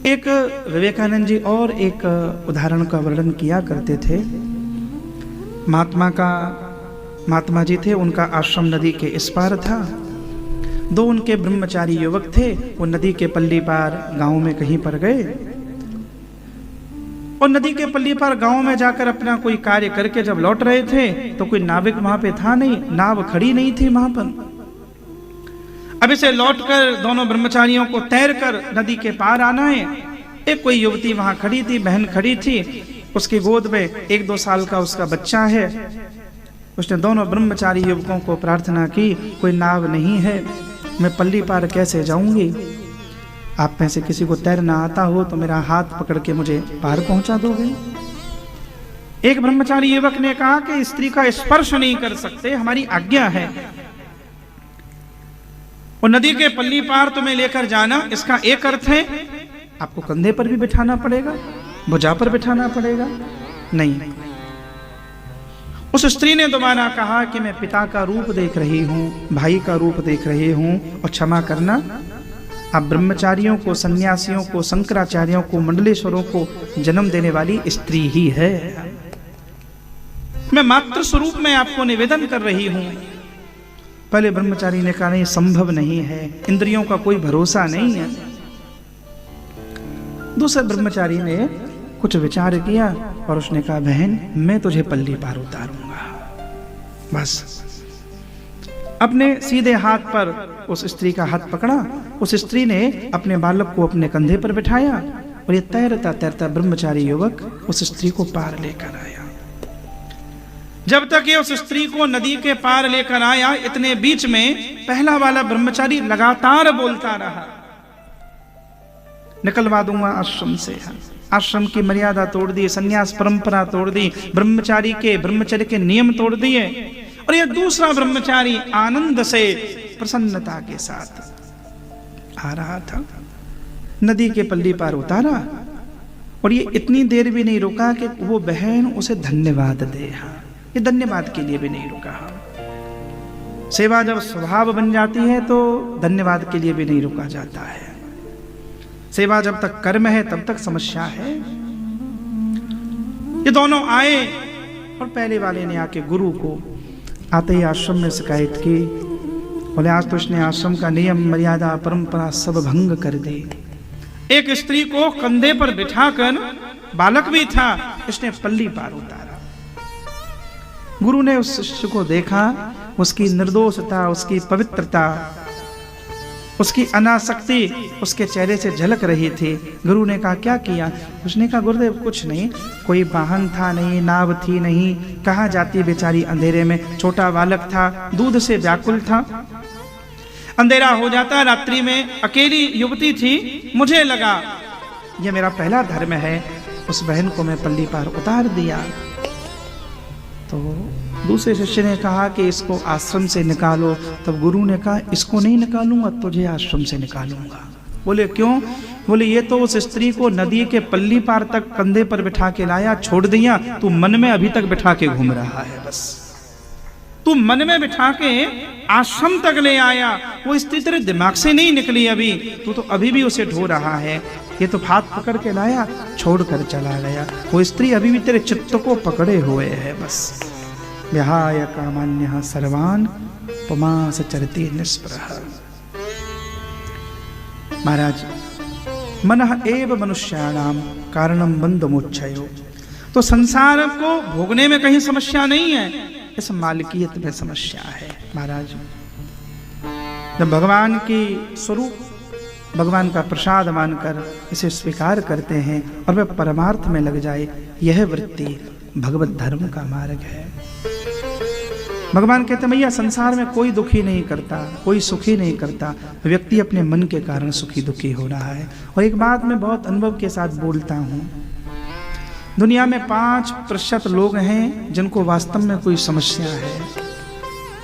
एक विवेकानंद जी और एक उदाहरण का वर्णन किया करते थे। महात्मा जी थे, उनका आश्रम नदी के इस पार था। दो उनके ब्रह्मचारी युवक थे, वो नदी के पल्ली पार गांव में कहीं पर गए और नदी के पल्ली पार गांव में जाकर अपना कोई कार्य करके जब लौट रहे थे तो कोई नाविक वहां पे था नहीं, नाव खड़ी नहीं थी वहां पर। अब इसे लौटकर दोनों ब्रह्मचारियों को तैरकर नदी के पार आना है। एक कोई युवती वहां खड़ी थी, बहन खड़ी थी, उसकी गोद में 1-2 साल का उसका बच्चा है। उसने दोनों ब्रह्मचारी युवकों को प्रार्थना की, कोई नाव नहीं है, मैं पल्ली पार कैसे जाऊंगी? आप में से किसी को तैरना आता हो तो मेरा हाथ पकड़ के मुझे पार पहुंचा दोगे? एक ब्रह्मचारी युवक ने कहा कि स्त्री का स्पर्श नहीं कर सकते, हमारी आज्ञा है। और नदी के पल्ली पार तुम्हें लेकर जाना, इसका एक अर्थ है आपको कंधे पर भी बिठाना पड़ेगा, भुजा पर बिठाना पड़ेगा। नहीं, उस स्त्री ने दोबारा कहा कि मैं पिता का रूप देख रही हूं, भाई का रूप देख रही हूं, और क्षमा करना, आप ब्रह्मचारियों को, सन्यासियों को, शंकराचार्यों को, मंडलेश्वरों को जन्म देने वाली स्त्री ही है। मैं मातृ स्वरूप में आपको निवेदन कर रही हूं। पहले ब्रह्मचारी ने कहा नहीं, संभव नहीं है, इंद्रियों का कोई भरोसा नहीं है। दूसरे ब्रह्मचारी ने कुछ विचार किया और उसने कहा, बहन मैं तुझे पल्ली पार उतारूंगा। बस अपने सीधे हाथ पर उस स्त्री का हाथ पकड़ा, उस स्त्री ने अपने बालक को अपने कंधे पर बिठाया और ये तैरता तैरता ब्रह्मचारी युवक उस स्त्री को पार लेकर आया। जब तक ये उस स्त्री को नदी के पार लेकर आया, इतने बीच में पहला वाला ब्रह्मचारी लगातार बोलता रहा, निकलवा दूंगा आश्रम से। आश्रम की मर्यादा तोड़ दी, संन्यास परंपरा तोड़ दी, ब्रह्मचर्य के नियम तोड़ दिए। और ये दूसरा ब्रह्मचारी आनंद से, प्रसन्नता के साथ आ रहा था। नदी के पल्ली पार उतारा और ये इतनी देर भी नहीं रुका कि वो बहन उसे धन्यवाद दे। ये धन्यवाद के लिए भी नहीं रुका। सेवा जब स्वभाव बन जाती है तो धन्यवाद के लिए भी नहीं रुका जाता है। सेवा जब तक कर्म है तब तक समस्या है। ये दोनों आए और पहले वाले ने आके गुरु को आते ही आश्रम में शिकायत की। बोले आज तो उसने आश्रम का नियम, मर्यादा, परंपरा सब भंग कर दी। एक स्त्री को कंधे पर बिठाकर, बालक भी था, इसने पल्ली पार उतारा। गुरु ने उस शिष्य को देखा, उसकी निर्दोषता, उसकी पवित्रता, उसकी अनासक्ति उसके चेहरे से झलक रही थी। गुरु ने कहा क्या किया? उसने कहा गुरुदेव कुछ नहीं, कोई वाहन था नहीं, नाव थी नहीं, कहाँ जाती बेचारी अंधेरे में, छोटा बालक था, दूध से व्याकुल था, अंधेरा हो जाता, रात्रि में अकेली युवती थी, मुझे लगा यह मेरा पहला धर्म है, उस बहन को मैं पल्ली पार उतार दिया। तो दूसरे शिष्य ने कहा कि इसको आश्रम से निकालो। तब गुरु ने कहा इसको नहीं निकालूंगा, तुझे आश्रम से निकालूंगा। बोले क्यों? बोले ये तो उस स्त्री को नदी के पल्ली पार तक कंधे पर बिठा के लाया, छोड़ दिया, तू मन में अभी तक बिठा के घूम रहा है। बस तू मन में बिठा के आश्रम तक ले आया, वो स्त्री तेरे दिमाग से नहीं निकली अभी, तू तो अभी भी उसे ढो रहा है। ये तो हाथ पकड़ के लाया, छोड़ कर चला गया, वो स्त्री अभी भी तेरे चित्त को पकड़े हुए है। बस विहाय कामान्यः सर्वान् पुमांस चरति निस्पृहः। महाराज, मनः एव मनुष्याणाम कारणम बन्धमोक्षयो। तो संसार को भोगने में कहीं समस्या नहीं है, इस मालिकियत में समस्या है। महाराज, जब भगवान की स्वरूप, भगवान का प्रसाद मानकर इसे स्वीकार करते हैं और वह परमार्थ में लग जाए, यह वृत्ति भगवत धर्म का मार्ग है। भगवान कहते मैया संसार में कोई दुखी नहीं करता, कोई सुखी नहीं करता, व्यक्ति अपने मन के कारण सुखी दुखी हो रहा है। और एक बात मैं बहुत अनुभव के साथ बोलता हूँ, दुनिया में 5% लोग हैं जिनको वास्तव में कोई समस्या है,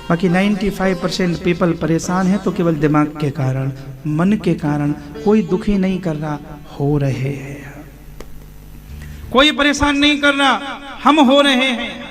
बाकी 95% पीपल परेशान है तो केवल दिमाग के कारण, मन के कारण। कोई दुखी नहीं कर रहा, हो रहे हैं। कोई परेशान नहीं कर रहा, हम हो रहे हैं।